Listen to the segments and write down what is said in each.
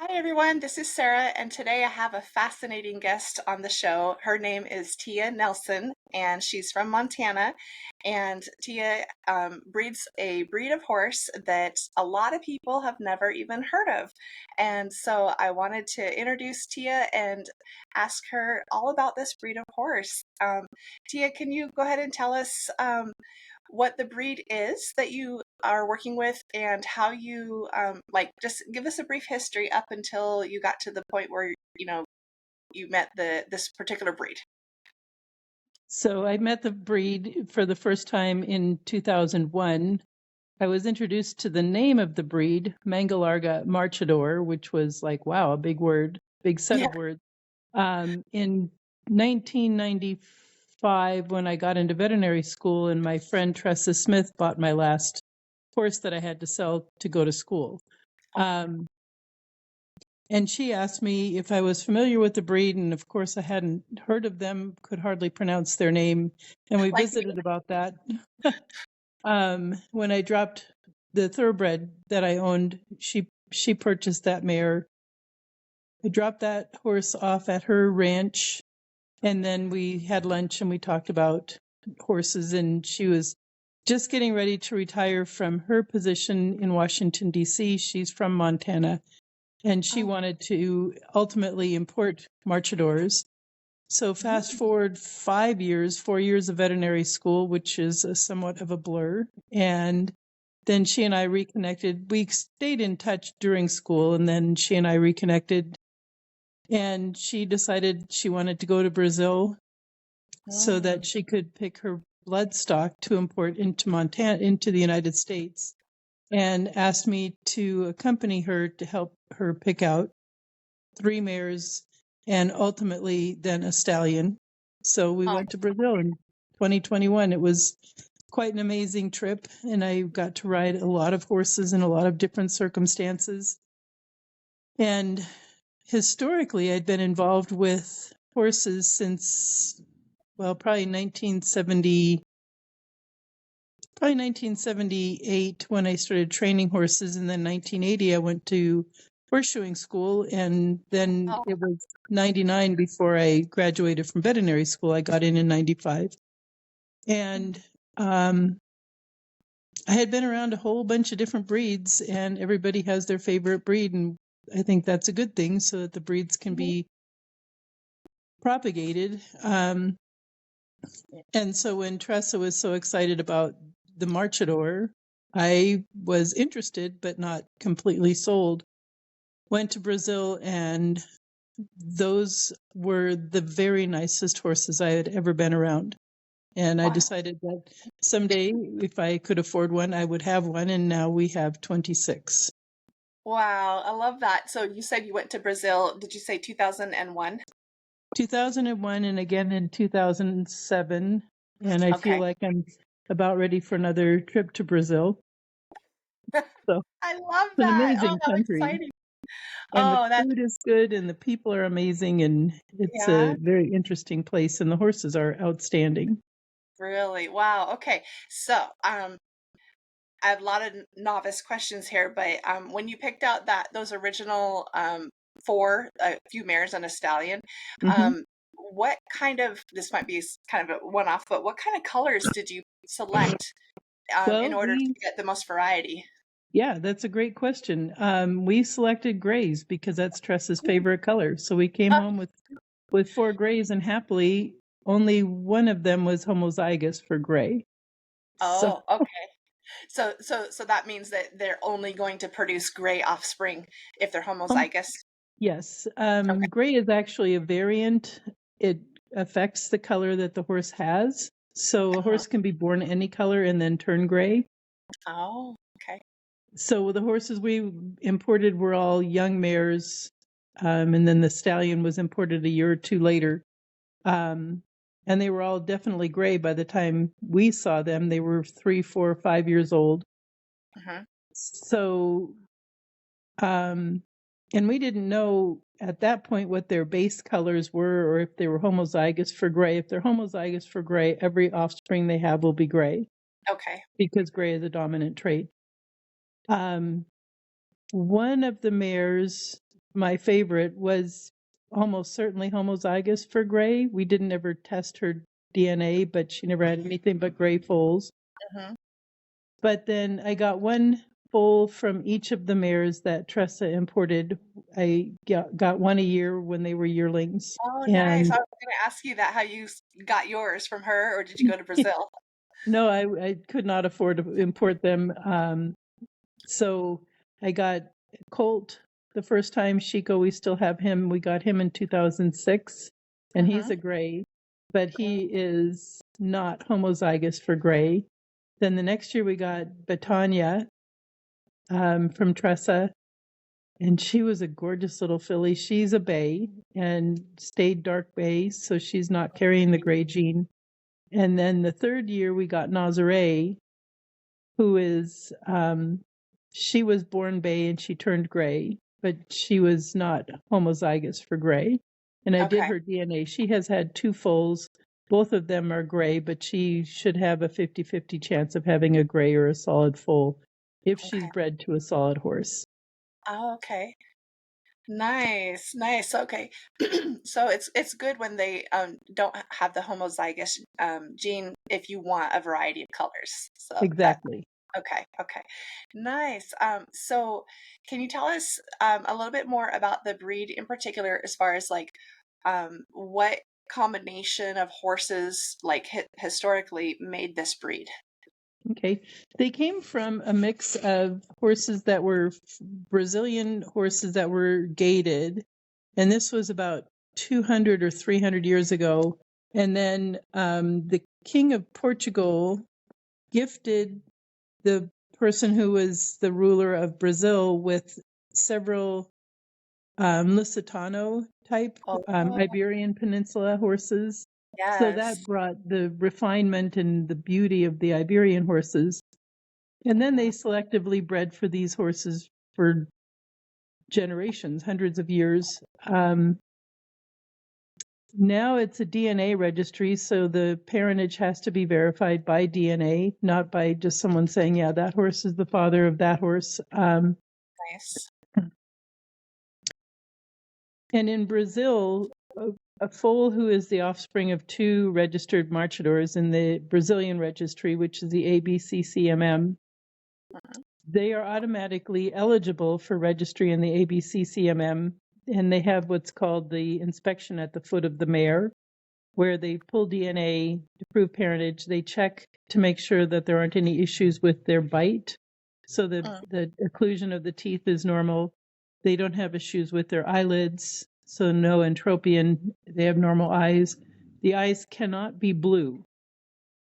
Hi everyone, this is Sarah, and today I have a fascinating guest on the show. Her name is Tia Nelson, and she's from Montana. And Tia breeds a breed of horse that a lot of people have never even heard of. And so I wanted to introduce Tia and ask her all about this breed of horse. Tia, can you go ahead and tell us what the breed is that you are working with and how you like just give us a brief history up until you got to the point where you met this particular breed. So I met the breed for the first time in 2001. I was introduced to the name of the breed, Mangalarga Marchador, which was like, wow, a big word, big set Yeah. of words. In 1995, when I got into veterinary school, and my friend Tressa Smith bought my last horse that I had to sell to go to school. And she asked me if I was familiar with the breed, and of course I hadn't heard of them, could hardly pronounce their name, and we Like me. visited about that. When I dropped the thoroughbred that I owned, she purchased that mare. I dropped that horse off at her ranch, and then we had lunch and we talked about horses, and she was just getting ready to retire from her position in Washington, D.C. She's from Montana, and she Oh. wanted to ultimately import Marchadors. So fast forward 5 years, 4 years of veterinary school, which is somewhat of a blur. And then she and I reconnected. We stayed in touch during school, and then she and I reconnected. And she decided she wanted to go to Brazil so that she could pick her blood stock to import into the United States, and asked me to accompany her to help her pick out 3 mares and ultimately then a stallion. So we Oh, went to Brazil in 2021. It was quite an amazing trip, and I got to ride a lot of horses in a lot of different circumstances. And historically, I'd been involved with horses since, well, probably 1978 when I started training horses, and then 1980 I went to horseshoeing school, and then oh, it was 99 before I graduated from veterinary school. I got in 95, and I had been around a whole bunch of different breeds, and everybody has their favorite breed, and I think that's a good thing so that the breeds can be propagated. And so when Tressa was so excited about the Marchador, I was interested but not completely sold. Went to Brazil, and those were the very nicest horses I had ever been around. And I wow. decided that someday, if I could afford one, I would have one. And now we have 26. Wow, I love that. So you said you went to Brazil. Did you say 2001? 2001 and again in 2007. And I feel Okay. like I'm about ready for another trip to Brazil. So I love it's an that. Oh, amazing how country. exciting. And the Oh, that, food is good, and the people are amazing, and it's yeah. a very interesting place, and the horses are outstanding. Really? Wow. Okay. So, I have a lot of novice questions here, but when you picked out those original four, a few mares and a stallion, Hmm. um, what kind of this might be kind of a one-off, but what kind of colors did you select in Well, order to get the most variety? yeah, that's a great question. We selected grays because that's Tressa's favorite color. So we came home with 4 grays, and happily, only one of them was homozygous for gray. So Oh, okay. So that means that they're only going to produce gray offspring if they're um, homozygous. yes, Okay. gray is actually a variant. It affects the color that the horse has. So a Uh-huh. horse can be born any color and then turn gray. Oh, okay. So the horses we imported were all young mares, and then the stallion was imported a year or two later. Um, and they were all definitely gray by the time we saw them. They were 3, 4, 5 years old. Uh-huh. So, and we didn't know at that point what their base colors were or if they were homozygous for gray. If they're homozygous for gray, every offspring they have will be gray Okay. because gray is a dominant trait. Um, One of the mares my favorite, was almost certainly homozygous for gray. We didn't ever test her DNA, but she never had anything but gray foals. Mm-hmm. But then I got one foal from each of the mares that Tressa imported. I got one a year when they were yearlings. Oh, nice. And I was going to ask you that, how you got yours from her, or did you go to Brazil? no, I could not afford to import them. So I got Colt the first time. Chico, we still have him. We got him in 2006, and he's Mm-hmm. a gray, but he is not homozygous for gray. Then the next year we got Betania from Tressa, and she was a gorgeous little filly. She's a bay and stayed dark bay, so she's not carrying the gray gene. And then the third year we got Nazare, who is she was born bay and she turned gray, but she was not homozygous for gray. And I did Okay. her DNA. She has had two foals. Both of them are gray, but she should have a 50-50 chance of having a gray or a solid foal if she's Okay. bred to a solid horse. Oh, okay. Nice, nice. Okay. So it's good when they don't have the homozygous gene if you want a variety of colors. So that Exactly. okay, okay. Nice. So can you tell us a little bit more about the breed in particular as far as like what combination of horses like historically made this breed? Okay. They came from a mix of horses that were Brazilian horses that were gaited. And this was about 200 or 300 years ago. And then the King of Portugal gifted the person who was the ruler of Brazil with several Lusitano type Oh, Iberian Peninsula horses. So yes. that brought the refinement and the beauty of the Iberian horses. And then they selectively bred for these horses for generations, hundreds of years. Now it's a DNA registry, so the parentage has to be verified by DNA, not by just someone saying, yeah, that horse is the father of that horse. Nice. And in Brazil, a foal who is the offspring of two registered Marchadors in the Brazilian registry, which is the ABCCMM, they are automatically eligible for registry in the ABCCMM, and they have what's called the inspection at the foot of the mare, where they pull DNA to prove parentage. They check to make sure that there aren't any issues with their bite. So the occlusion of the teeth is normal. They don't have issues with their eyelids, so no entropion. They have normal eyes. The eyes cannot be blue.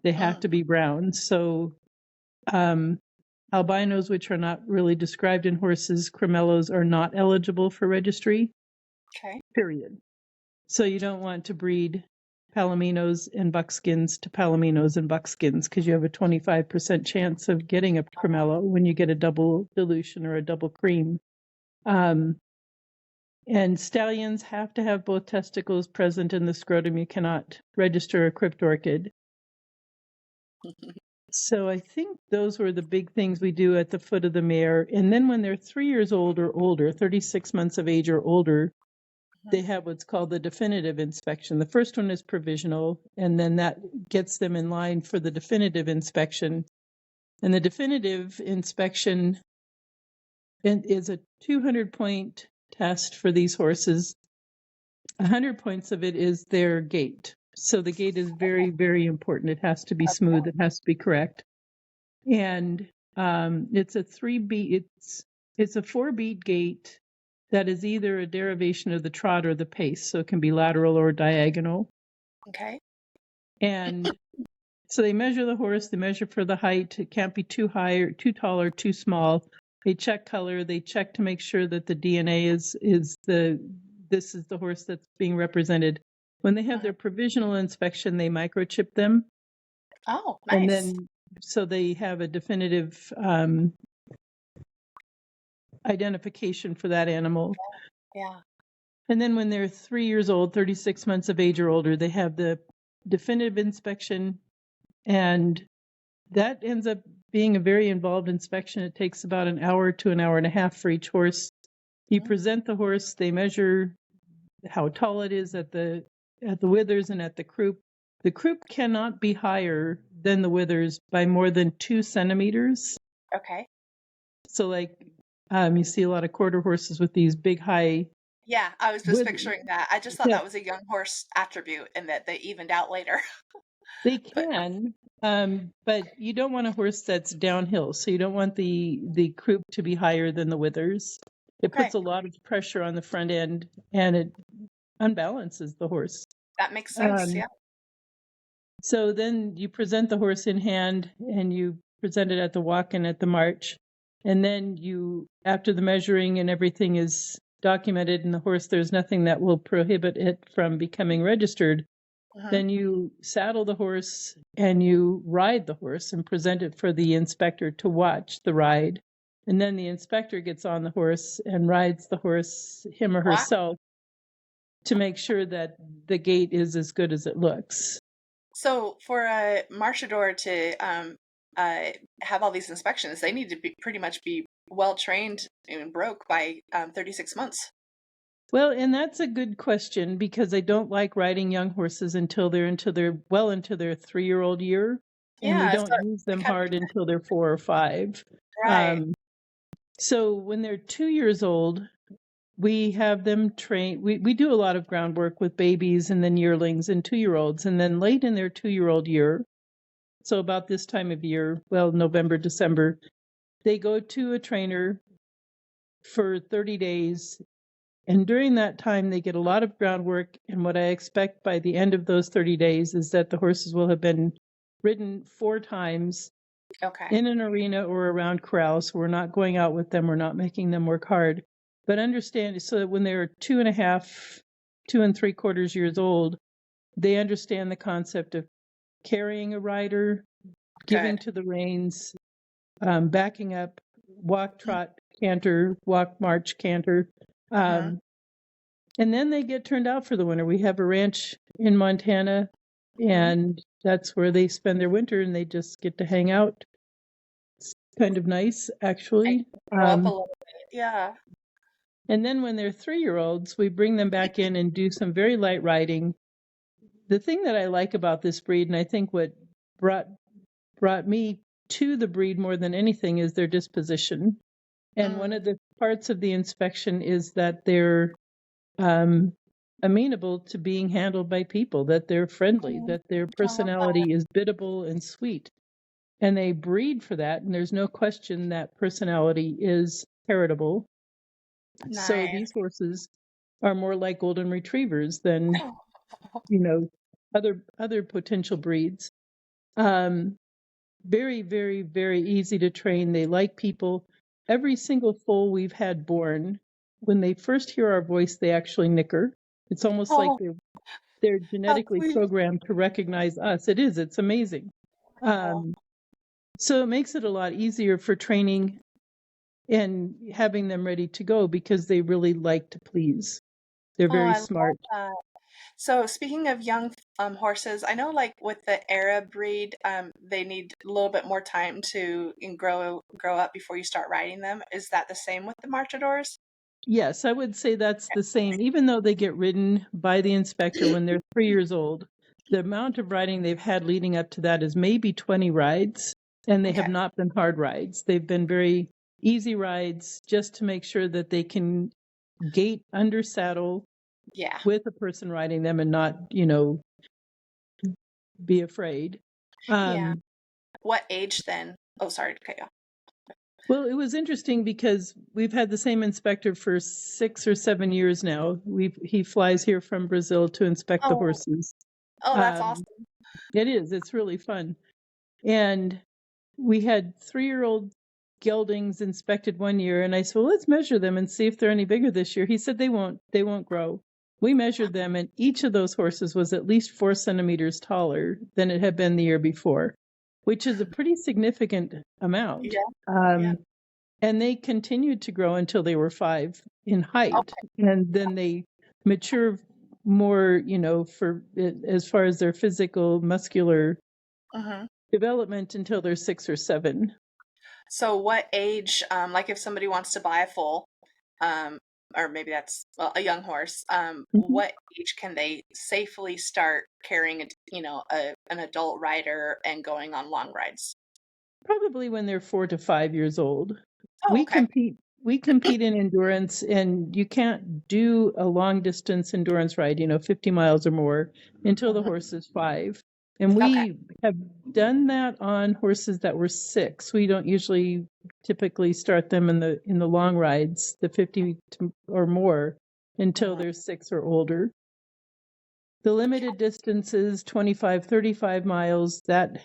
They have to be brown. So albinos, which are not really described in horses, cremellos, are not eligible for registry, Okay. period. So you don't want to breed palominos and buckskins to palominos and buckskins because you have a 25% chance of getting a cremello when you get a double dilution or a double cream. And stallions have to have both testicles present in the scrotum. You cannot register a crypt orchid. So I think those were the big things we do at the foot of the mare. And then when they're 3 years old or older, 36 months of age or older, they have what's called the definitive inspection. The first one is provisional, and then that gets them in line for the definitive inspection. And the definitive inspection is a 200-point test for these horses. 100 points of it is their gait. So the gait is very, very important. It has to be smooth. It has to be correct. And it's a 3-beat. It's a 4-beat gait that is either a derivation of the trot or the pace. So it can be lateral or diagonal. Okay. And so they measure the horse. They measure for the height. It can't be too high or too tall or too small. They check color. They check to make sure that the DNA is this is the horse that's being represented. When they have their provisional inspection, they microchip them. Oh, And nice. then so they have a definitive identification for that animal. Yeah. And then when they're 3 years old, 36 months of age or older, they have the definitive inspection. And that ends up being a very involved inspection. It takes about an hour to an hour and a half for each horse. You present the horse, they measure how tall it is at the withers and at the croup. The croup cannot be higher than the withers by more than 2 centimeters. Okay. So like you see a lot of quarter horses with these big high Yeah, I was just withers. picturing that. I just thought Yeah, that was a young horse attribute and that they evened out later. they But can, but you don't want a horse that's downhill. So you don't want the croup to be higher than the withers. It okay, puts a lot of pressure on the front end and it unbalances the horse. that makes sense. Um, Yeah. so then you present the horse in hand and you present it at the walk and at the march. And then you, after the measuring and everything is documented in the horse, there's nothing that will prohibit it from becoming registered. Hmm. Then you saddle the horse and you ride the horse and present it for the inspector to watch the ride. And then the inspector gets on the horse and rides the horse, him or Wow. herself, to make sure that the gait is as good as it looks. So for a Marchador to have all these inspections, they need to be pretty much be well trained and broke by 36 months. Well, and that's a good question because I don't like riding young horses until they're into their 3-year-old year, and we Yeah, so don't use they them kind of hard until they're 4 or 5. right. So when they're 2 years old, we have them train. We do a lot of groundwork with babies and then yearlings and 2-year-olds, and then late in their 2-year-old year, so about this time of year, well, November, December, they go to a trainer for 30 days. And during that time, they get a lot of groundwork. And what I expect by the end of those 30 days is that the horses will have been ridden 4 times Okay. in an arena or around corrals. So we're not going out with them. We're not making them work hard. But understand, so that when they're 2.5, 2 3/4 years old, they understand the concept of carrying a rider, giving Good. to the reins, backing up, walk, trot, canter, walk, march, canter. Mm-hmm. And then they get turned out for the winter. We have a ranch in Montana, Mm-hmm. and that's where they spend their winter, and they just get to hang out. It's kind of nice, And actually. grow up a little bit. Yeah. And then when they're 3-year-olds, we bring them back in and do some very light riding. The thing that I like about this breed, and I think what brought me to the breed more than anything, is their disposition. And one Mm. of the parts of the inspection is that they're amenable to being handled by people, that they're friendly, Mm. that their I love that. personality is biddable and sweet. And they breed for that, and there's no question that personality is heritable. So Nice. these horses are more like golden retrievers than, you know, other potential breeds. Um, very, very, very easy to train. They like people. Every single foal we've had born, when they first hear our voice, they actually nicker. It's almost like Oh, they're how genetically sweet. programmed to recognize us. It is. It's amazing. Oh, So it makes it a lot easier for training and having them ready to go because they really like to please. They're oh, very I love smart. that. So speaking of young horses, I know like with the Arab breed, they need a little bit more time to grow up before you start riding them. Is that the same with the Marchadors? Yes, I would say that's the same. Even though they get ridden by the inspector when they're 3 years old, the amount of riding they've had leading up to that is maybe 20 rides, and they have Okay. not been hard rides. They've been very easy rides just to make sure that they can gait under saddle Yeah. with a person riding them and not, be afraid. Yeah. Um, What age then? Oh, sorry to cut you off. well, it was interesting because we've had the same inspector for 6 or 7 years now. He flies here from Brazil to inspect the Oh, horses. oh, that's Um, awesome. it is. It's really fun. And we had 3-year-old geldings inspected one year, and I said, "Well, let's measure them and see if they're any bigger this year." He said, They won't grow." We measured them, and each of those horses was at least 4 centimeters taller than it had been the year before, which is a pretty significant amount. Yeah. Yeah. And they continued to grow until they were 5 in height, Okay. and then they mature more, for as far as their physical, muscular Hmm. development until they're 6 or 7. So what age, like if somebody wants to buy a foal, or maybe that's, well, a young horse, Mhm. what age can they safely start carrying an adult rider and going on long rides? Probably when they're 4 to 5 years old. Oh, We okay. compete we compete in endurance, and you can't do a long distance endurance ride, 50 miles or more, until the Mhm. horse is 5. And Okay. we have done that on horses that were 6. We don't usually typically start them in the long rides, the 50 or more, until Mhm. they're 6 or older. The limited distances, 25, 35 miles, that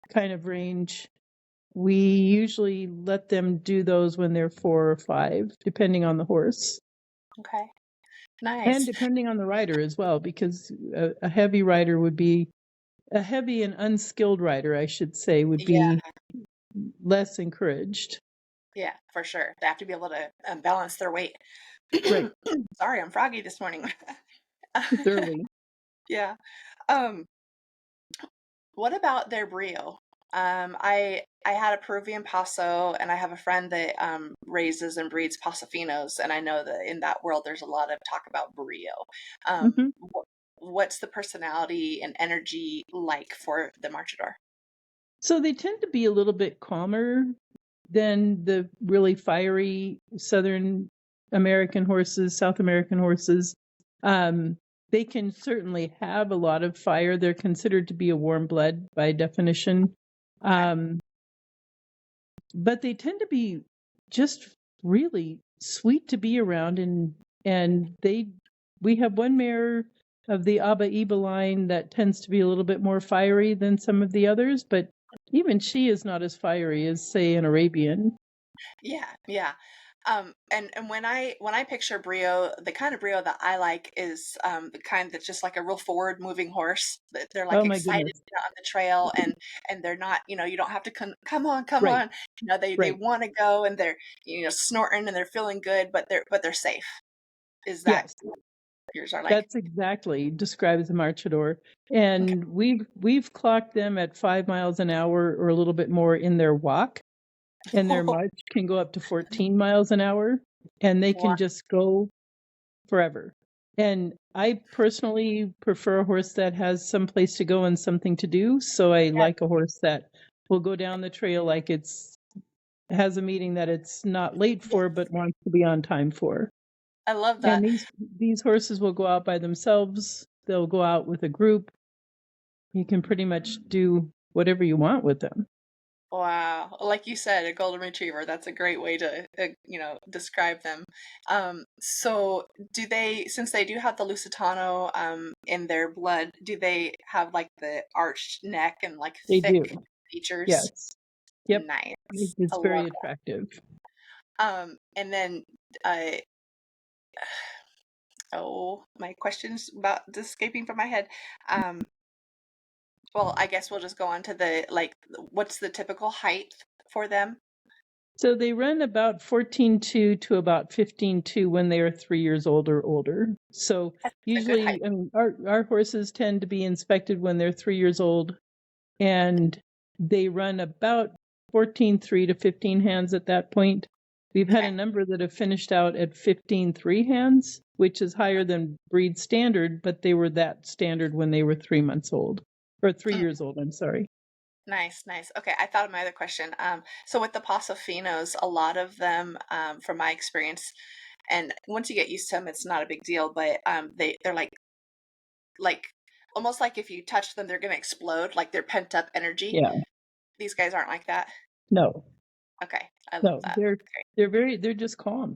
kind of range, we usually let them do those when they're 4 or 5, depending on the horse Okay. and Nice. depending on the rider as well, because a heavy rider would be a heavy and unskilled rider, I should say, would Yeah. be less encouraged. Yeah, for sure. They have to be able to balance their weight. Right. Sorry, I'm froggy this morning. It's early. Yeah. Um, what about their Brio? I had a Peruvian Paso, and I have a friend that raises and breeds Pasofinos, and I know that in that world there's a lot of talk about Brio. Hmm. What's the personality and energy like for the Marchador? So they tend to be a little bit calmer than the really fiery Southern American horses, South American horses. Um, they can certainly have a lot of fire. They're considered to be a warm blood by definition. Okay. Um, but they tend to be just really sweet to be around, and we have one mare of the Abba Iba line that tends to be a little bit more fiery than some of the others, but even she is not as fiery as, say, an Arabian. Yeah, yeah. And when I picture Brio, the kind of Brio that I like is the kind that's just like a real forward moving horse. That they're like Oh my excited goodness. to get on the trail, and they're not, you don't have to come on, come Right, on. They right. want to go, and they're snorting and they're feeling good, but they're safe. Is that Yes, what yours are like? that's exactly describes a marchador. Okay. And we've clocked them at 5 miles an hour or a little bit more in their walk, and their march can go up to 14 miles an hour, and they Wow. can just go forever. And I personally prefer a horse that has some place to go and something to do. So I Yeah, like a horse that will go down the trail like it's has a meeting that it's not late yeah. for, but wants to be on time for. I love And that. these horses will go out by themselves. They'll go out with a group. You can pretty much do whatever you want with them. Wow. Like you said, a golden retriever. That's a great way to, describe them. So since they do have the Lusitano in their blood, do they have like the arched neck and like They thick do. features? Yes. Yep. Nice. I It's love very attractive. that. And then, uh, oh, my question's about escaping from my head. Um, well, I guess we'll just go on to what's the typical height for them? So they run about 14.2 to about 15.2 when they are 3 years old or older. So That's a good height. usually, I mean, our horses tend to be inspected when they're 3 years old, and they run about 14.3 to 15 hands at that point. We've had a Okay. number that have finished out at 15.3 hands, which is higher than breed standard, but they were that standard when they were 3 months old, or 3 years old, I'm sorry. Nice, nice. Okay, I thought of my other question. So with the Pasofinos, a lot of them, from my experience, and once you get used to them, it's not a big deal. But they're like almost like if you touch them, they're gonna explode, like they're pent up energy. Yeah, These guys aren't like that. no, Okay, I love no, that. Okay, they're just calm.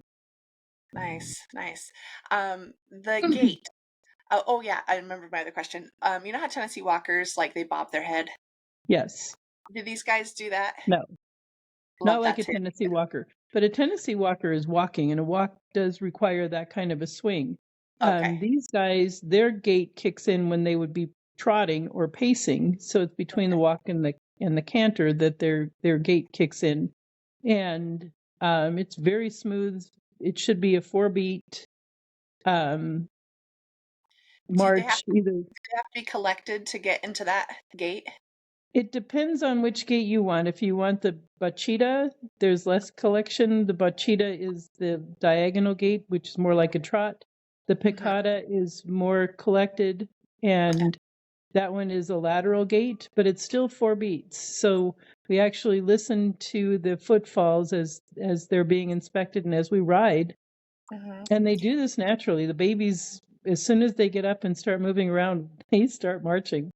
nice, nice. The gait. Oh yeah, I remember my other question. You know how Tennessee Walkers like they bob their head? Yes. Do these guys do that? No, not Love like that a too. Tennessee Walker. But a Tennessee Walker is walking, and a walk does require that kind of a swing. Okay. These guys, their gait kicks in when they would be trotting or pacing, so it's between the walk and the canter that their gait kicks in, and it's very smooth. It should be a 4 beat Do they have march, either. have to be collected to get into that gate? It depends on which gait you want. If you want the bachita, there's less collection. The bachita is the diagonal gait, which is more like a trot. The picata is more collected, and that one is a lateral gait, but it's still 4 beats. So we actually listen to the footfalls as they're being inspected and as we ride. And they do this naturally. The babies, as soon as they get up and start moving around, they start marching.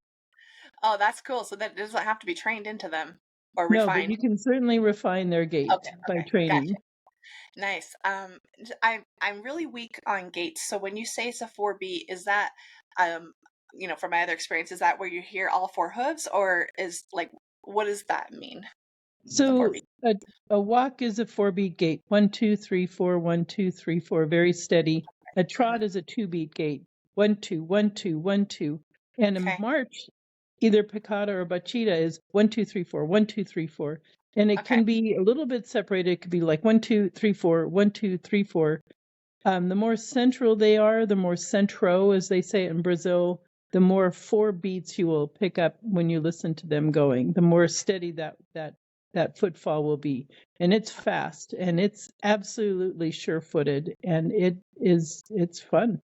Oh, that's cool. So that doesn't have to be trained into them or No, but refined. you can certainly refine their gait by Okay, gotcha. training. Nice. I'm really weak on gaits. So when you say it's a 4 beat, is that from my other experience, is that where you hear all 4 hooves, or is like what does that mean? The 4 So beat. a walk is a 4 beat gait. 1, 2, 3, 4, 1, 2, 3, 4, very steady. A trot is a 2 beat gait. 1, 2, 1, 2, 1, 2. And a Okay. march, either picata or bachita, is 1, 2, 3, 4, 1, 2, 3, 4. And it Okay. can be a little bit separated. It could be like 1, 2, 3, 4, 1, 2, 3, 4. The more central they are, the more centro, as they say in Brazil, the more 4 beats you will pick up when you listen to them going. The more steady that footfall will be, and it's fast and it's absolutely sure-footed, and it's fun.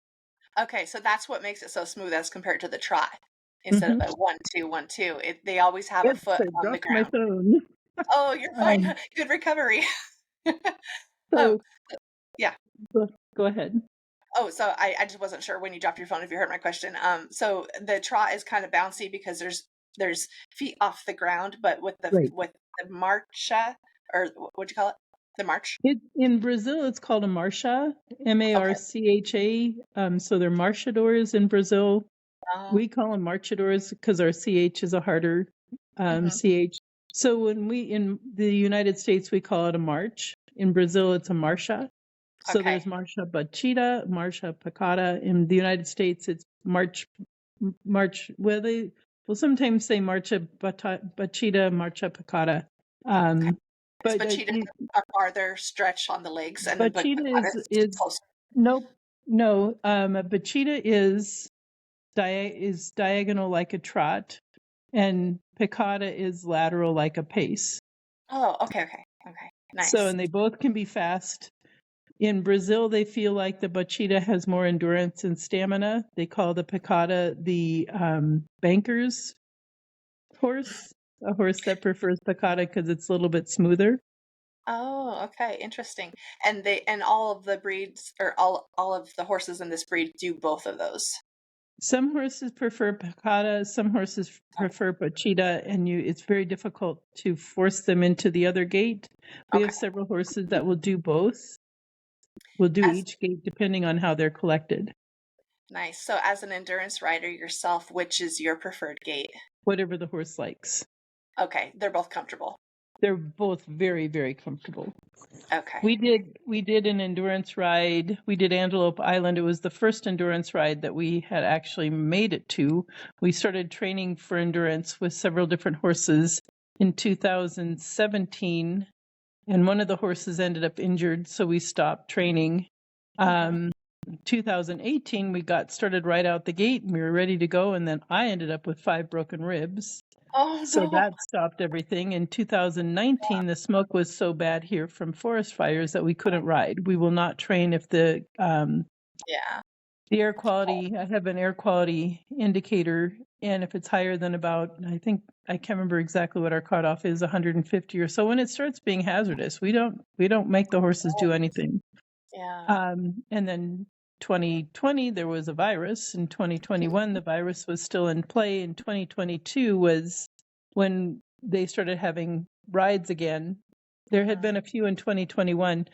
Okay, so that's what makes it so smooth as compared to the trot. Instead Mm-hmm. of a 1 2 1 2, they always have a Yes, foot I on the dropped my ground. phone. Oh, you're fine. Um, Good recovery. um, so yeah. go ahead. Oh, so I just wasn't sure when you dropped your phone if you heard my question. So the trot is kind of bouncy because there's feet off the ground, but Right. with the marcha, or what'd you call it? The march? In Brazil, it's called a marcha, Okay. Marcha. So they're marchadores in Brazil. Oh, We call them marchadors because our CH is a harder mhm. CH. So when we in the United States we call it a march. In Brazil it's a marcha. So Okay. there's marcha bachita, marcha picata. In the United States it's march. Well, they will sometimes say marcha bachita, marcha picata. Okay. Um, Is but bachita a farther stretch on the legs, and then bachita picata is is closer? nope, no. A bachita is diagonal like a trot, and picata is lateral like a pace. Oh, okay. So, Nice. and they both can be fast. In Brazil, they feel like the bachita has more endurance and stamina. They call the picata the banker's horse, a horse that prefers picata because it's a little bit smoother. Oh, okay, interesting. And all of the breeds, or all of the horses in this breed do both of those. Some horses prefer picata, some horses prefer bachita, and it's very difficult to force them into the other gait. We Okay. have several horses that will do both. Will do As each gait depending on how they're collected, Nice. So as an endurance rider yourself, which is your preferred gait? whatever the horse likes. Okay, they're both comfortable. They're both very, very comfortable. Okay. We did an endurance ride. We did Antelope Island. It was the first endurance ride that we had actually made it to. We started training for endurance with several different horses in 2017, and one of the horses ended up injured, so we stopped training. 2018, we got started right out the gate and we were ready to go, and then I ended up with 5 broken ribs. Oh So no. that stopped everything. In 2019, the smoke was so bad here from forest fires that we couldn't ride. We will not train if the Yeah. air quality. I have an air quality indicator, and if it's higher than about, I can't remember exactly what our cutoff is, 150 or so. When it starts being hazardous, we don't make the horses do anything. Yeah. And then 2020, there was a virus. In 2021, the virus was still in play. In 2022 was when they started having rides again. There had been a few in 2021.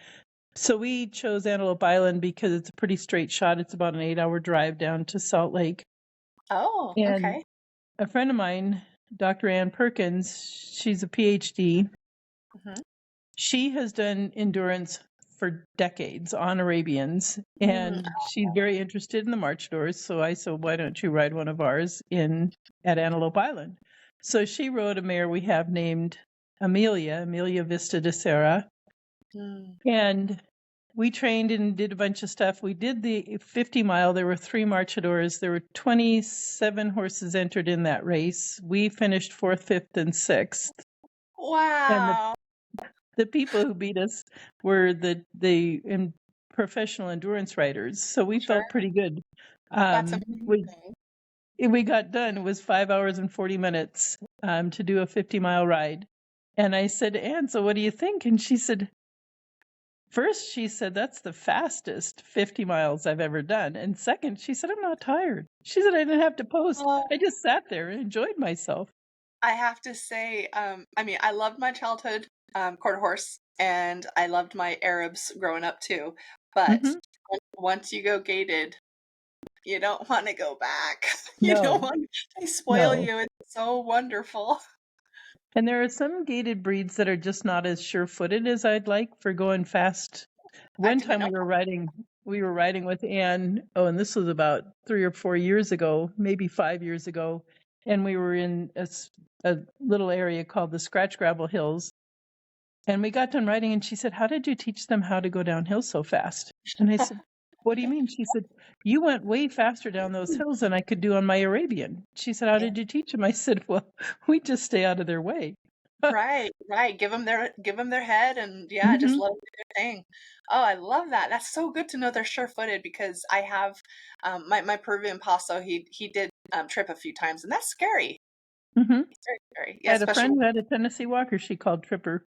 So we chose Antelope Island because it's a pretty straight shot. It's about an 8-hour drive down to Salt Lake. Oh, And okay. a friend of mine, Dr. Ann Perkins, she's a PhD. Mhm. She has done endurance for decades on Arabians, Mm, and she's very interested in the marchadors. So I said, why don't you ride one of ours at Antelope Island? So she rode a mare we have named Amelia Vista de Serra. mm. And we trained and did a bunch of stuff. We did the 50 mile. There were 3 Marchadors. There were 27 horses entered in that race. We finished 4th, 5th, and 6th. And Wow. the people who beat us were the professional endurance riders. So we Sure. felt pretty good. That's We amazing. we got done. It was 5 hours and 40 minutes to do a 50-mile ride. And I said to Anne, so what do you think? And she said, first, she said, that's the fastest 50 miles I've ever done. And second, she said, I'm not tired. She said, I didn't have to post. Well, I just sat there and enjoyed myself. I have to say, I mean, I loved my childhood quarter horse, and I loved my Arabs growing up too. But Hmm. once you go gated, you don't want to go back. You don't No, want they spoil no. you. It's so wonderful. And there are some gated breeds that are just not as sure-footed as I'd like for going fast. I One didn't time know. we were riding with Anne. Oh, and this was about 3 or 4 years ago, maybe 5 years ago, and we were in a little area called the Scratch Gravel Hills. And we got done riding, and she said, "How did you teach them how to go downhill so fast?" And I said, "What do you mean?" She said, "You went way faster down those hills than I could do on my Arabian." She said, "How Yeah. did you teach them?" I said, "Well, we just stay out of their way." Right, right. Give them their head, and yeah, just Hmm. let them do their thing. Oh, I love that. That's so good to know they're sure-footed because I have my Peruvian Paso. He did trip a few times, and that's scary. Hmm. It's very scary. I Yeah, had a friend especially. who had a Tennessee Walker she called Tripper.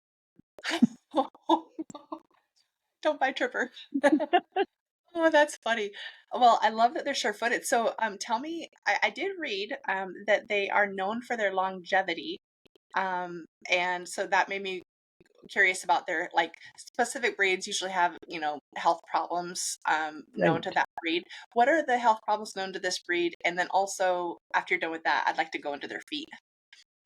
Don't buy Tripper. Oh, that's funny. Well, I love that they're sure-footed. So, tell me, I did read that they are known for their longevity. And so that made me curious about their like specific breeds usually have, health problems known Right. to that breed. What are the health problems known to this breed? And then also, after you're done with that, I'd like to go into their feet.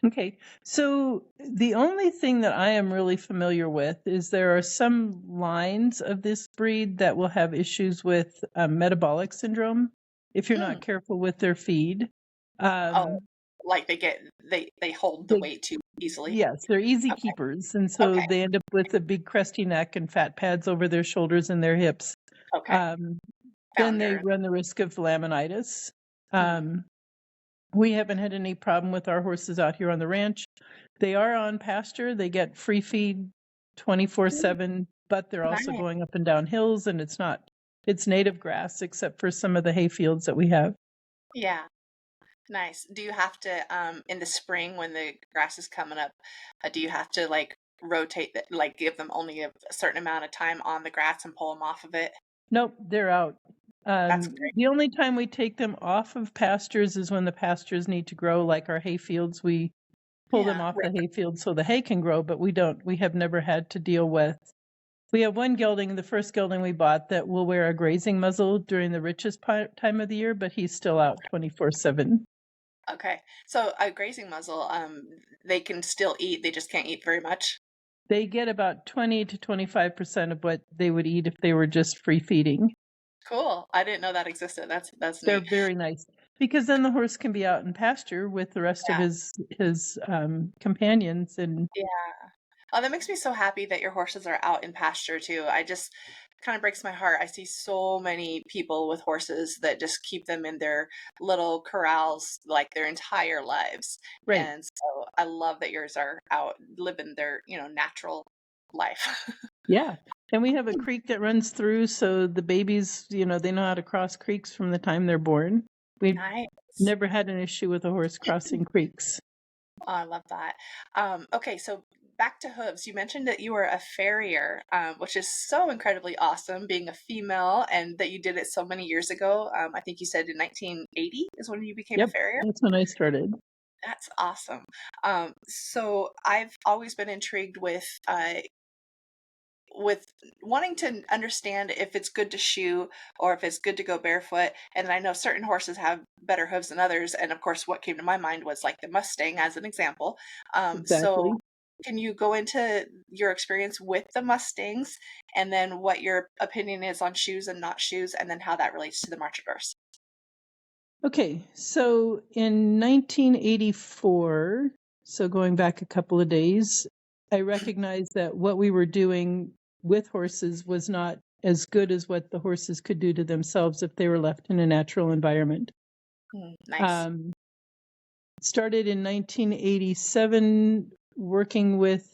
Okay. So the only thing that I am really familiar with is there are some lines of this breed that will have issues with metabolic syndrome if you're Mm. not careful with their feed. Oh, Um, like they hold the they, weight too easily. yes, they're easy Okay. keepers. And so Okay. they end up with a big crusty neck and fat pads over their shoulders and their hips. Okay. Um, then they Founder. run the risk of laminitis. Mm. Um, We haven't had any problem with our horses out here on the ranch. They are on pasture. They get free feed 24/7, but they're also Nice. going up and down hills, and it's native grass except for some of the hay fields that we have. Yeah. Nice. Do you have to in the spring when the grass is coming up, do you have to like rotate that, like give them only a certain amount of time on the grass and pull them off of it? Nope, they're out. That's great. The only time we take them off of pastures is when the pastures need to grow, like our hay fields. We pull them Yeah. off the hay field so the hay can grow, but we have never had to deal with. We have one gelding, the first gelding we bought, that will wear a grazing muzzle during the richest time of the year, but he's still out 24/7. Okay. So a grazing muzzle, they can still eat, they just can't eat very much. They get about 20 to 25% of what they would eat if they were just free feeding. Cool. I didn't know that existed. That's They're neat. very nice because then the horse can be out in pasture with the rest of Yeah. his companions. And Yeah. Oh, that makes me so happy that your horses are out in pasture too. I just kind of breaks my heart. I see so many people with horses that just keep them in their little corrals like their entire lives. right, And so I love that yours are out living their, natural life. yeah. And we have a creek that runs through, so the babies, they know how to cross creeks from the time they're born. We've Nice. never had an issue with a horse crossing creeks. Oh, I love that. Okay, so back to hooves. You mentioned that you were a farrier, which is so incredibly awesome, being a female, and that you did it so many years ago. I think you said in 1980 is when you became a Yep, farrier. that's when I started. That's awesome. So I've always been intrigued with wanting to understand if it's good to shoe or if it's good to go barefoot. And I know certain horses have better hooves than others. And of course, what came to my mind was like the Mustang as an example. So Exactly. can you go into your experience with the Mustangs and then what your opinion is on shoes and not shoes, and then how that relates to the Marchadors? Okay, so in 1984, so going back a couple of days, I recognized that what we were doing with horses was not as good as what the horses could do to themselves if they were left in a natural environment. Nice. Started in 1987 working with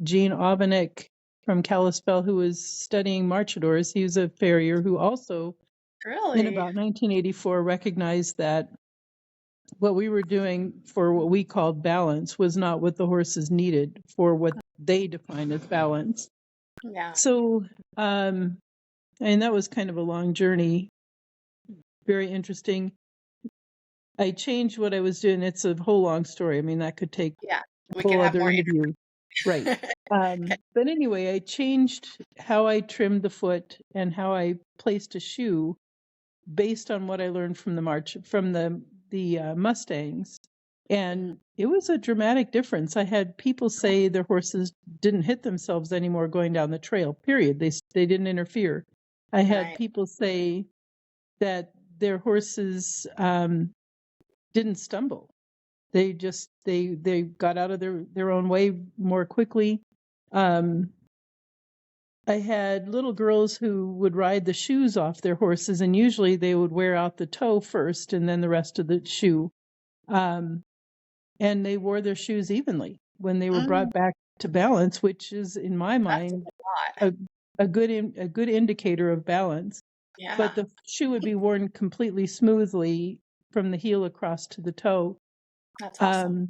Gene Aubenek from Kalispell, who was studying Marchadors. He was a farrier who also, in about 1984, recognized that what we were doing for what we called balance was not what the horses needed for what they define as balance. Yeah. So, and that was kind of a long journey, very interesting. I changed what I was doing. It's a whole long story. I mean, that could take a whole other interview. Right. But anyway, I changed how I trimmed the foot and how I placed a shoe based on what I learned from the Mustangs. And it was a dramatic difference. I had people say their horses didn't hit themselves anymore going down the trail, period. They didn't interfere. I had people say that their horses didn't stumble. They just they got out of their own way more quickly. I had little girls who would ride the shoes off their horses, and usually they would wear out the toe first and then the rest of the shoe. And they wore their shoes evenly when they were brought back to balance, which is, in my mind, a good indicator of balance. Yeah. But the shoe would be worn completely smoothly from the heel across to the toe. That's awesome.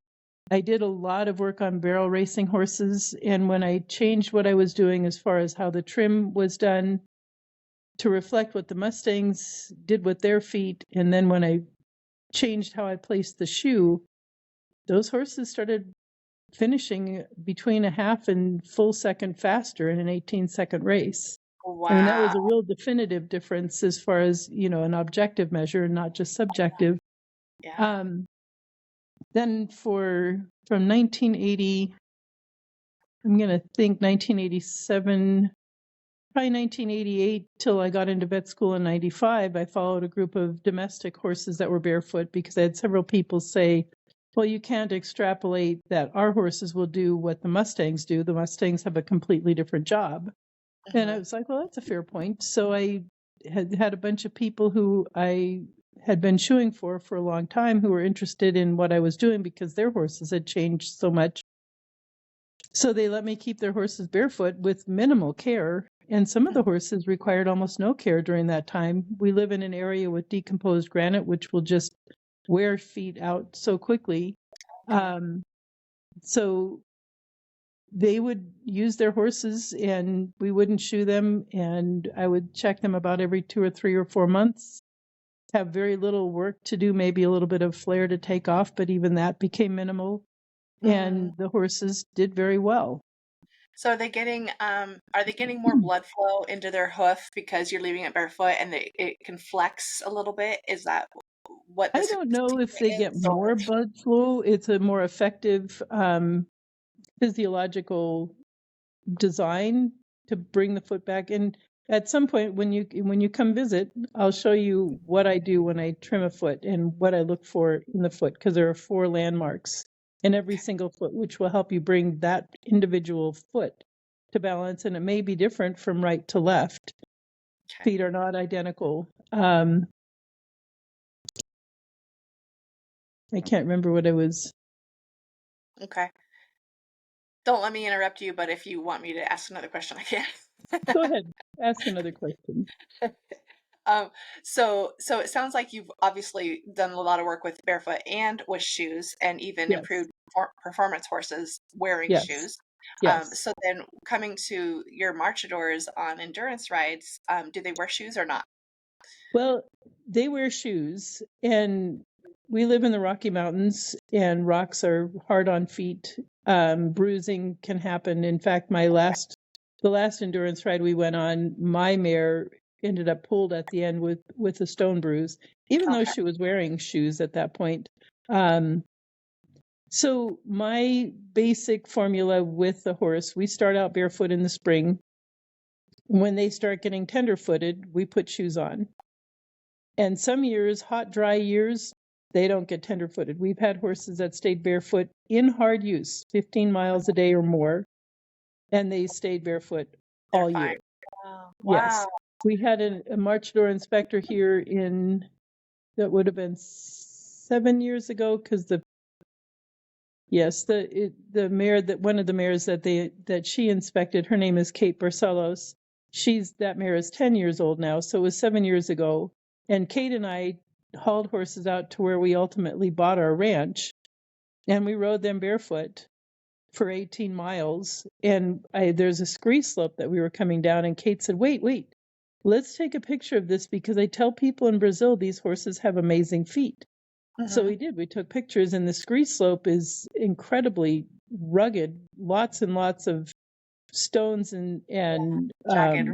I did a lot of work on barrel racing horses, and when I changed what I was doing as far as how the trim was done to reflect what the Mustangs did with their feet, and then when I changed how I placed the shoe, those horses started finishing between a half and full second faster in an 18-second race. Wow. I mean, that was a real definitive difference as far as, an objective measure and not just subjective. Yeah. Then from 1980, I'm going to think 1987, probably 1988 till I got into vet school in 95, I followed a group of domestic horses that were barefoot because I had several people say, well, you can't extrapolate that our horses will do what the Mustangs do. The Mustangs have a completely different job. And I was like, well, that's a fair point. So I had a bunch of people who I had been shoeing for a long time who were interested in what I was doing because their horses had changed so much. So they let me keep their horses barefoot with minimal care. And some of the horses required almost no care during that time. We live in an area with decomposed granite, which will just wear feet out so quickly. So they would use their horses and we wouldn't shoe them. And I would check them about every 2 or 3 or 4 months, have very little work to do, maybe a little bit of flair to take off, but even that became minimal. And the horses did very well. So are they getting more blood flow into their hoof because you're leaving it barefoot and it can flex a little bit? Is that what I don't know if they get more blood flow. It's a more effective physiological design to bring the foot back. And at some point when you come visit, I'll show you what I do when I trim a foot and what I look for in the foot, because there are 4 landmarks in every single foot, which will help you bring that individual foot to balance. And it may be different from right to left. Feet are not identical. I can't remember what I was. Okay. Don't let me interrupt you, but if you want me to ask another question, I can. Go ahead. Ask another question. So it sounds like you've obviously done a lot of work with barefoot and with shoes, and even improved performance horses wearing shoes. So then coming to your Marchadors on endurance rides, do they wear shoes or not? Well, they wear shoes, and we live in the Rocky Mountains, and rocks are hard on feet. Bruising can happen. In fact, the last endurance ride we went on, my mare ended up pulled at the end with a stone bruise, even though she was wearing shoes at that point. So my basic formula with the horse, we start out barefoot in the spring. When they start getting tender-footed, we put shoes on. And some years, hot, dry years, they don't get tender-footed. We've had horses that stayed barefoot in hard use, 15 miles a day or more, and they stayed barefoot all year. Wow. Yes. We had a Marchador inspector here that would have been 7 years ago, because the mayor, that one of the mayors that she inspected, her name is Kate Barcelos. That mare is 10 years old now, so it was 7 years ago. And Kate and I hauled horses out to where we ultimately bought our ranch, and we rode them barefoot for 18 miles. And there's a scree slope that we were coming down, and Kate said, wait, let's take a picture of this, because I tell people in Brazil these horses have amazing feet. So we did. We took pictures, and the scree slope is incredibly rugged, lots and lots of stones and Jagged.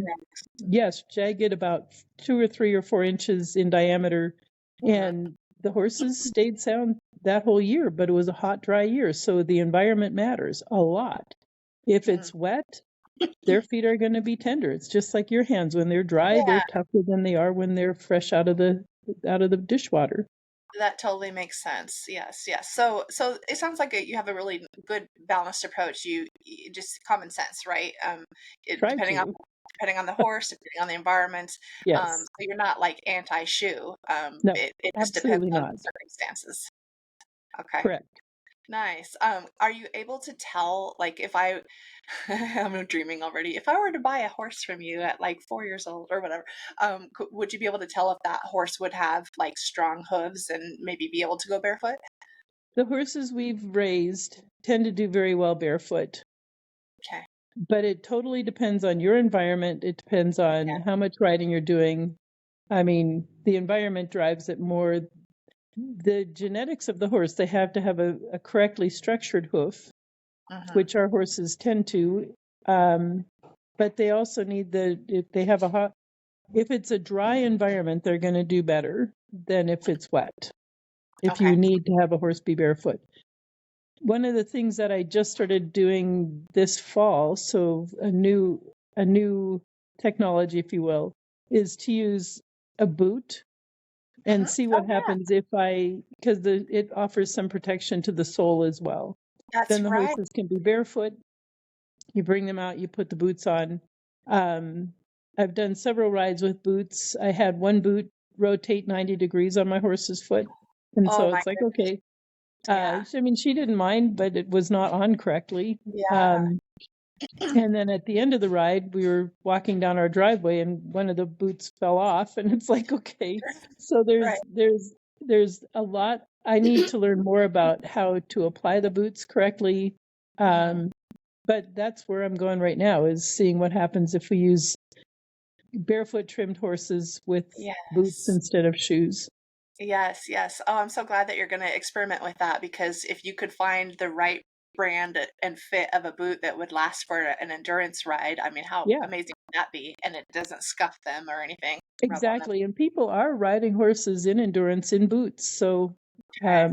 yes, jagged, about 2 or 3 or 4 inches in diameter. And the horses stayed sound that whole year, but it was a hot, dry year, so the environment matters a lot. If it's wet, their feet are going to be tender. It's just like your hands. When they're dry, they're tougher than they are when they're fresh out of the dishwater. That totally makes sense. Yes, yes. So it sounds like you have a really good balanced approach. Just common sense, right? Try Depending on to. the horse, depending on the environment. Yes. So you're not like anti-shoe. No, It just depends absolutely on not. the circumstances. Okay. Correct. Nice. Are you able to tell, like, if I'm dreaming already. If I were to buy a horse from you at like 4 years old or whatever, would you be able to tell if that horse would have like strong hooves and maybe be able to go barefoot? The horses we've raised tend to do very well barefoot, Okay. but it totally depends on your environment. It depends on how much riding you're doing. I mean, the environment drives it more. The genetics of the horse, they have to have a correctly structured hoof, which our horses tend to. But they also need if it's a dry environment, they're going to do better than if it's wet. If Okay. you need to have a horse be barefoot. One of the things that I just started doing this fall, so a new technology, if you will, is to use a boot and see what Oh yeah, happens because it offers some protection to the sole as well. that's Then the right. horses can be barefoot. You bring them out, you put the boots on. I've done several rides with boots. I had one boot rotate 90 degrees on my horse's foot. And Oh so my it's like, goodness. okay. Yeah. I mean, she didn't mind, but it was not on correctly. Yeah. And then at the end of the ride, we were walking down our driveway, and one of the boots fell off. And it's like, okay, so Right. there's a lot. I need to learn more about how to apply the boots correctly. But that's where I'm going right now, is seeing what happens if we use barefoot trimmed horses with boots Yes. instead of shoes. Yes, yes. Oh, I'm so glad that you're going to experiment with that, because if you could find the right brand and fit of a boot that would last for an endurance ride, I mean, how Yeah, amazing would that be? And it doesn't scuff them or anything, rub on them. exactly. And people are riding horses in endurance in boots. So, Okay.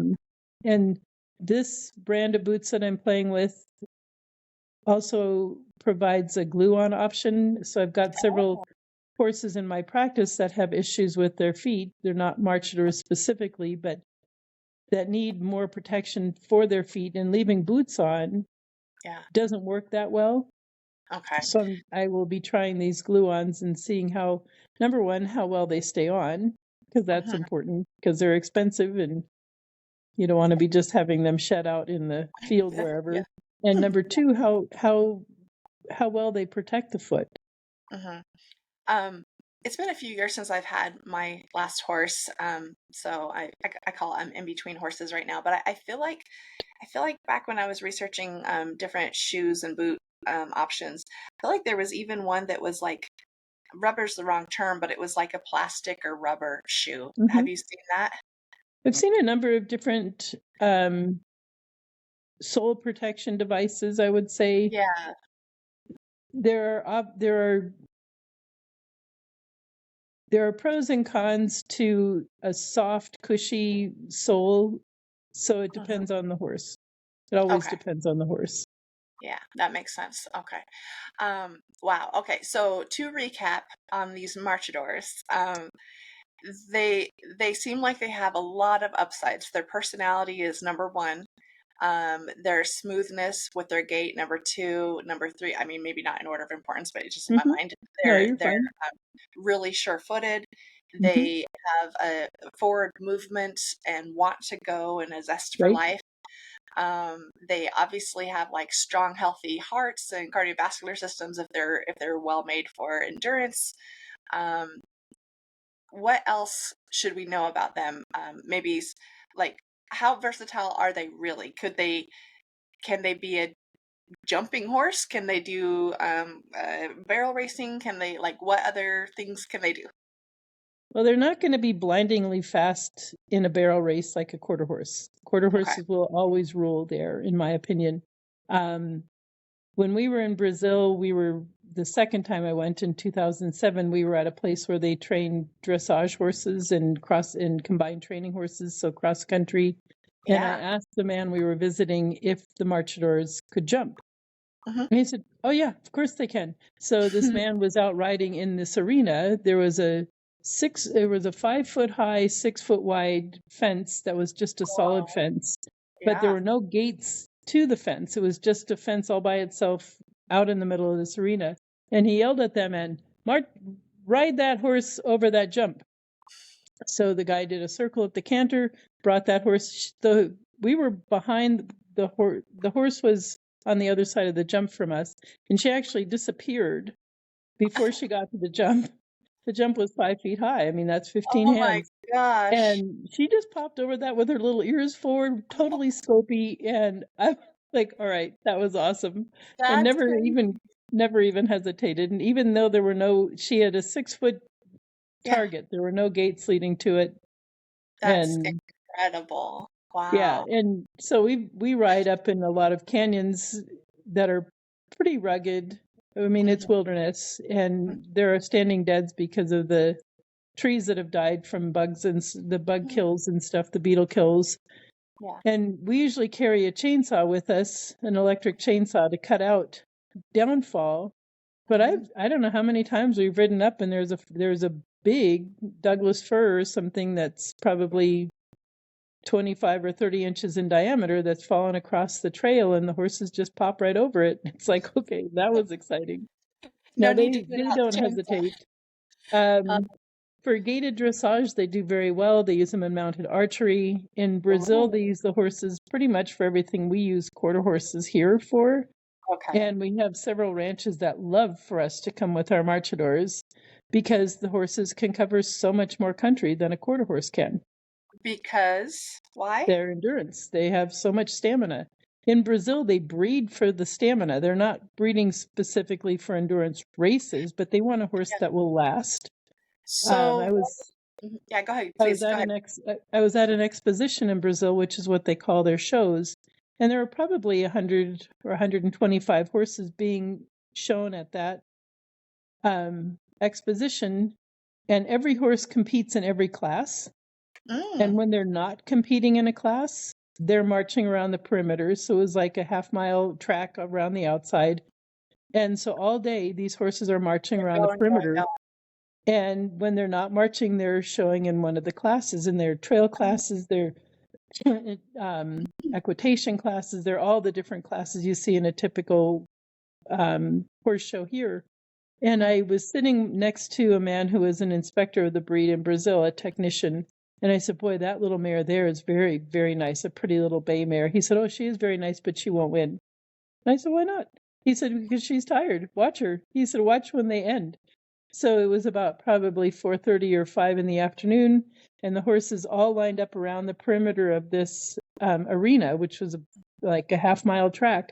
and this brand of boots that I'm playing with also provides a glue-on option. So I've got several Oh, horses in my practice that have issues with their feet. They're not Marchadors specifically, but that need more protection for their feet, and leaving boots on yeah. doesn't work that well. Okay. So I will be trying these glue-ons and seeing number one, how well they stay on, because that's important, because they're expensive and you don't want to be just having them shed out in the field Yeah. wherever. And number two, how well they protect the foot. hmm Um, it's been a few years since I've had my last horse. So I call it, I'm in between horses right now, but I feel like back when I was researching different shoes and boot options, I feel like there was even one that was like, rubber's the wrong term, but it was like a plastic or rubber shoe. Have Hmm. you seen that? I've seen a number of different sole protection devices. I would say Yeah. there are pros and cons to a soft, cushy sole. So it Mhm. depends on the horse. It always Okay. depends on the horse. Yeah, that makes sense. Okay. Wow. Okay. So to recap on these Marchadors, they seem like they have a lot of upsides. Their personality is number one. their smoothness with their gait, number two, number three. I mean, maybe not in order of importance, but it's just in my Hmm. mind. No, They're you're they're fine. really sure-footed. Hmm. They have a forward movement and want to go and a zest for Right. life. They obviously have like strong, healthy hearts and cardiovascular systems if they're well made for endurance. Um, what else should we know about them? Maybe like how versatile are they really? Can they be a jumping horse? Can they do barrel racing? Can they like what other things can they do? Well, they're not going to be blindingly fast in a barrel race like a quarter horse. Quarter Okay. horses will always rule there, in my opinion. Um, when we were in Brazil, the second time I went in 2007, we were at a place where they trained dressage horses and combined training horses, so cross country. And I Yeah. asked the man we were visiting if the Marchadors could jump. Hmm. And he said, "Oh yeah, of course they can." So this man was out riding in this arena. There was a 5 foot high, 6 foot wide fence that was just a solid Wow. fence, but there Yeah. were no gates to the fence. It was just a fence all by itself out in the middle of this arena. And he yelled at them and, "Mark, ride that horse over that jump." So the guy did a circle at the canter, brought that horse. We were behind the horse. The horse was on the other side of the jump from us, and she actually disappeared before she got to the jump. The jump was 5 feet high. I mean, that's 15 Oh my hands. gosh. And she just popped over that with her little ears forward, totally scopy. And I'm like, all right, that was awesome. And That's crazy. never even hesitated. And even though she had a 6 foot Yeah. target, there were no gates leading to it. That's And incredible. yeah, Wow. and so we ride up in a lot of canyons that are pretty rugged. I mean, it's Hmm. wilderness, and there are standing deads because of the trees that have died from bugs and the bug kills and stuff, the beetle kills. Yeah. And we usually carry a chainsaw with us, an electric chainsaw to cut out downfall. But Hmm. I don't know how many times we've ridden up and there's a big Douglas fir or something that's probably 25 or 30 inches in diameter that's fallen across the trail, and the horses just pop right over it. It's like, okay, that was exciting. No No, need to get they out the don't chainsaw. hesitate. Uh, For gaited dressage, they do very well. They use them in mounted archery. In Brazil, oh, they use the horses pretty much for everything we use quarter horses here for. okay. And we have several ranches that love for us to come with our marchadors because the horses can cover so much more country than a quarter horse can. Because why? Their endurance. They have so much stamina. In Brazil, they breed for the stamina. They're not breeding specifically for endurance races, but they want a horse Yeah. that will last. So, I was yeah, go ahead, I was please. Go at ahead. I was at an exposition in Brazil, which is what they call their shows, and there were probably 100 or 125 horses being shown at that exposition, and every horse competes in every class. Mm, And when they're not competing in a class, they're marching around the perimeter. So it was like a half-mile track around the outside. And so all day, these horses are marching they're around the going, going, perimeter. And when they're not marching, they're showing in one of the classes, in their trail classes, their equitation classes. They're all the different classes you see in a typical horse show here. And going. I was sitting next to a man who was an inspector of the breed in Brazil, a technician. And I said, "Boy, that little mare there is very, very nice, a pretty little bay mare." He said, "Oh, she is very nice, but she won't win." And I said, "Why not?" He said, "Because she's tired. Watch her." He said, "Watch when they end." So it was about probably 4:30 or 5 in the afternoon, and the horses all lined up around the perimeter of this arena, which was like a half-mile track.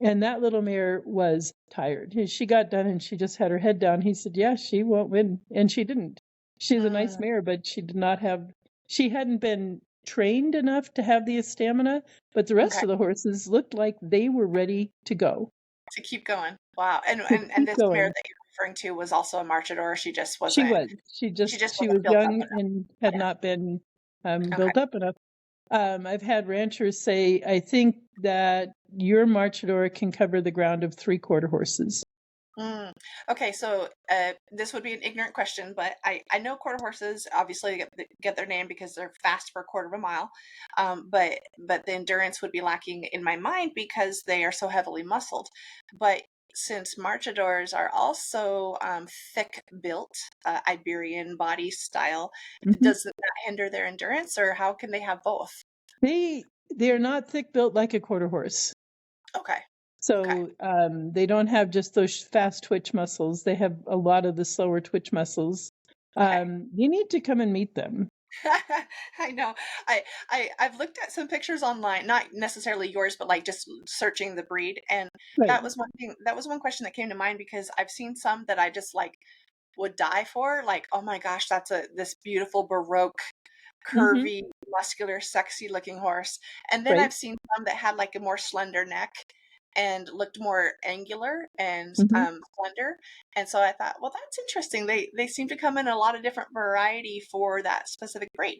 And that little mare was tired. She got done and she just had her head down. He said, "Yeah, she won't win." And she didn't. She's a nice Mm, mare, but she hadn't been trained enough to have the stamina, but the rest okay. of the horses looked like they were ready to go, To keep going. Wow. And to and and keep this mare going. that you're referring to was also a Marchador. She was. She just She wasn't was built up young enough. and had Yeah. not been Okay. built up enough. I've had ranchers say, "I think that your Marchador can cover the ground of 3 quarter horses." Mm. Okay, so this would be an ignorant question, but I know quarter horses obviously get their name because they're fast for a quarter of a mile, but the endurance would be lacking in my mind because they are so heavily muscled. But since Marchadors are also thick built, Iberian body style, Hmm. does that hinder their endurance, or how can they have both? They're not thick built like a quarter horse. Okay, okay, So they don't have just those fast twitch muscles. They have a lot of the slower twitch muscles. okay. You need to come and meet them. I know. I've looked at some pictures online, not necessarily yours, but like just searching the breed, and Right. that was one thing. That was one question that came to mind because I've seen some that I just like would die for. Like, oh my gosh, that's a this beautiful Baroque, Hmm. curvy, muscular, sexy looking horse. And then Right. I've seen some that had like a more slender neck and looked more angular and Hmm. slender. And so I thought, well, that's interesting. They seem to come in a lot of different variety for that specific breed.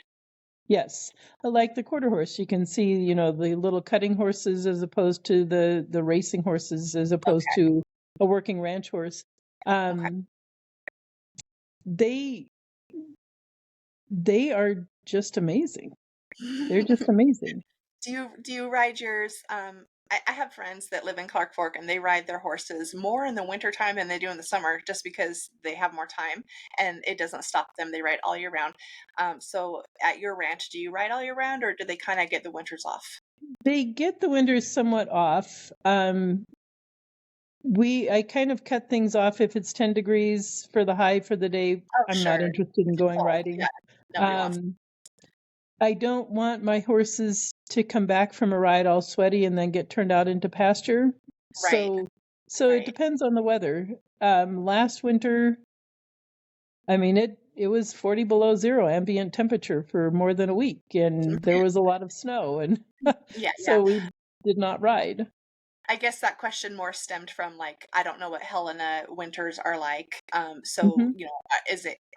Yes. Like the quarter horse, you can see, the little cutting horses as opposed to the racing horses as opposed Okay. to a working ranch horse. Okay. Um, they they are just amazing. They're just amazing. Do you ride yours? I have friends that live in Clark Fork and they ride their horses more in the wintertime than they do in the summer just because they have more time and it doesn't stop them. They ride all year round. So at your ranch, do you ride all year round or do they kind of get the winters off? They get the winters somewhat off. I kind of cut things off if it's 10 degrees for the high for the day. Oh, I'm not sure. interested in going Cold. Yeah. riding. Nobody wants. Um, I don't want my horses to come back from a ride all sweaty and then get turned out into pasture. Right. So it Right. depends on the weather. Last winter, I mean it was 40 below zero ambient temperature for more than a week, and there was a lot of snow, and Yeah. Yeah. so we did not ride. I guess that question more stemmed from like I don't know what Helena winters are like. So Hmm.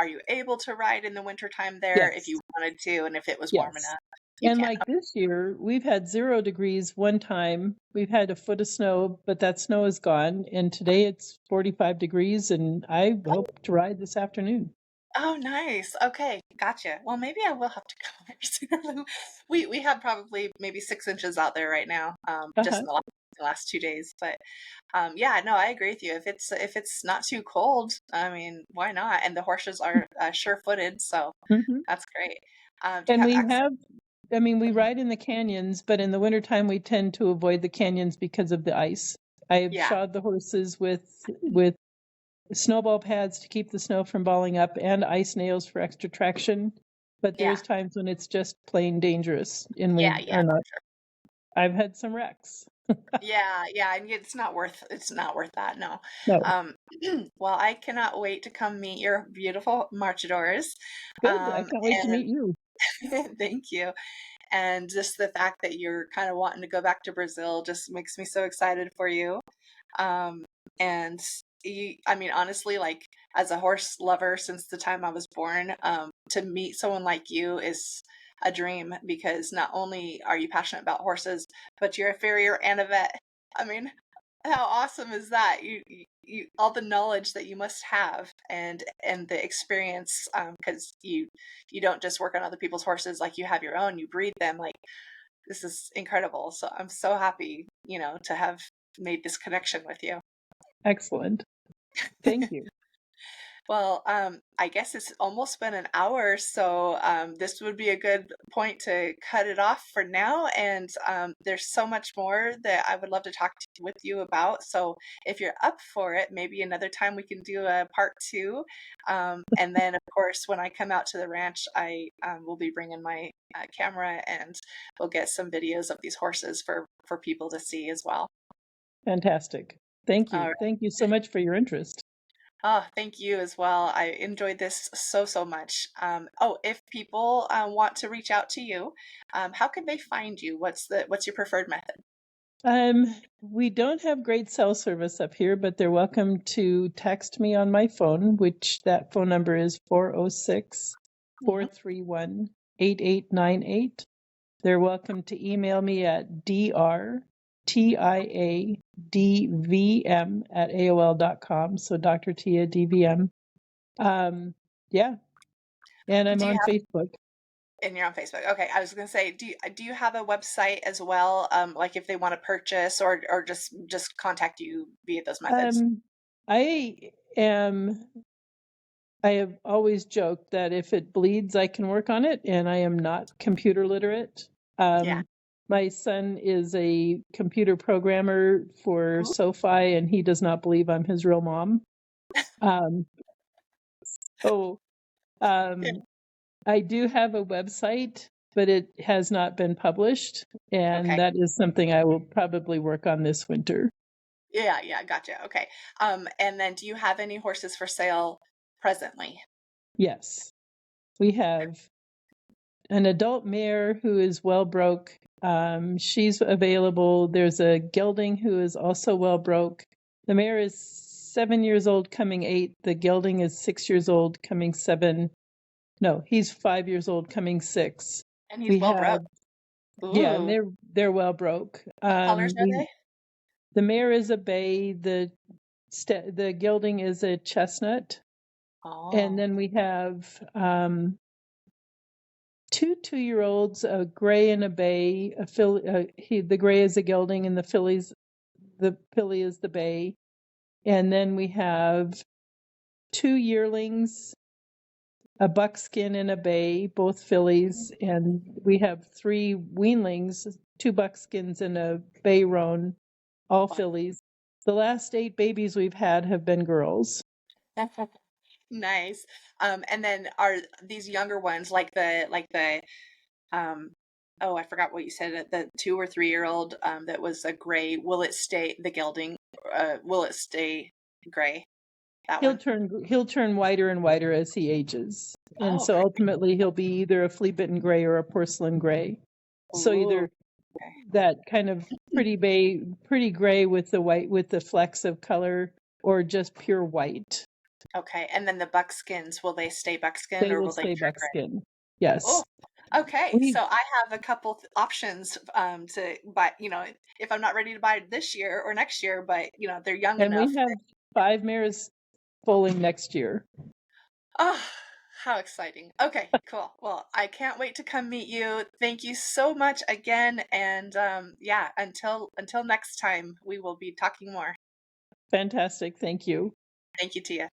are you able to ride in the wintertime there if Yes, you wanted to and if it was warm yes. enough? You And can. like this year, we've had 0 degrees one time. We've had a foot of snow, but that snow is gone. And today it's 45 degrees, and I Oh, hope to ride this afternoon. oh, nice. Okay, gotcha. Well, maybe I will have to go there sooner. We have probably maybe 6 inches out there right now, just Uh-huh. in the last 2 days. But yeah, no, I agree with you. If it's not too cold, I mean, why not? And the horses are sure-footed, so Hmm. that's great. Do you And have we access? have, I mean, we Mhm. ride in the canyons, but in the wintertime, we tend to avoid the canyons because of the ice. I have Yeah, shod the horses with snowball pads to keep the snow from balling up and ice nails for extra traction. But yeah, there's times when it's just plain dangerous, and yeah, we yeah, are not. for sure. I've had some wrecks. Yeah, yeah, and it's not worth that. No. No. Um, well, I cannot wait to come meet your beautiful marchadors. Good. I can't wait to And meet you. thank you. And just the fact that you're kind of wanting to go back to Brazil just makes me so excited for you. Um, and I mean, honestly, like as a horse lover since the time I was born, to meet someone like you is a dream because not only are you passionate about horses, but you're a farrier and a vet. I mean, how awesome is that? You all the knowledge that you must have and the experience, because you don't just work on other people's horses, like you have your own, you breed them. Like this is incredible. So I'm so happy, to have made this connection with you. Excellent. Thank you. Well, I guess it's almost been an hour, so this would be a good point to cut it off for now. And there's so much more that I would love to talk with you about. So if you're up for it, maybe another time we can do a part two. And then, of course, when I come out to the ranch, I will be bringing my camera and we'll get some videos of these horses for people to see as well. Fantastic. Thank All you. right. Thank you so much for your interest. Oh, thank you as well. I enjoyed this so, so much. If people want to reach out to you, how can they find you? What's your preferred method? We don't have great cell service up here, but they're welcome to text me on my phone, which that phone number is 406 Mhm. 431 8898. They're welcome to email me at TIADVM@AOL.com. So Dr. Tia DVM. Yeah. And I'm on Facebook. And you're on Facebook. Okay, I was going to say, do you have a website as well? Like if they want to purchase or just contact you via those methods. I have always joked that if it bleeds, I can work on it, and I am not computer literate. Yeah. My son is a computer programmer for Ooh. SoFi, and he does not believe I'm his real mom. Um, so I do have a website, but it has not been published, and Okay. that is something I will probably work on this winter. Yeah, gotcha. Okay. And then do you have any horses for sale presently? Yes, we have an adult mare who is well broke. She's available. There's a gelding who is also well broke. The mare is 7 years old, coming 8. The gelding is 6 years old, coming 7. No, he's 5 years old, coming 6. And he's We well broke. have, yeah, and Ooh. they're well broke. What colors are they? The mare is a bay. The gelding is a chestnut, and Oh. then we have 2 2-year-olds, a gray and a bay. The gray is a gelding, and the filly is the bay. And then we have 2 yearlings, a buckskin and a bay, both fillies, and we have 3 weanlings, 2 buckskins and a bay roan, all fillies. The last 8 babies we've had have been girls. Nice. And then are these younger ones like the oh, I forgot what you said, the 2 or 3-year-old that was a gray, will it stay the gelding will it stay gray? That He'll one? turn whiter and whiter as he ages. And Oh, so great. ultimately he'll be either a flea-bitten gray or a porcelain gray. So Ooh, either that kind of pretty gray with the white, with the flecks of color, or just pure white. okay. And then the buckskins, will they stay buckskin They or will will they stay turn gray? buckskin. Yes. Oh, okay. We So I have a couple options to buy, if I'm not ready to buy this year or next year, but they're young and enough. we have 5 mares foaling next year. Oh, how exciting. Okay, cool. Well, I can't wait to come meet you. Thank you so much again. And yeah, until next time, we will be talking more. Fantastic. Thank you. Thank you, Tia.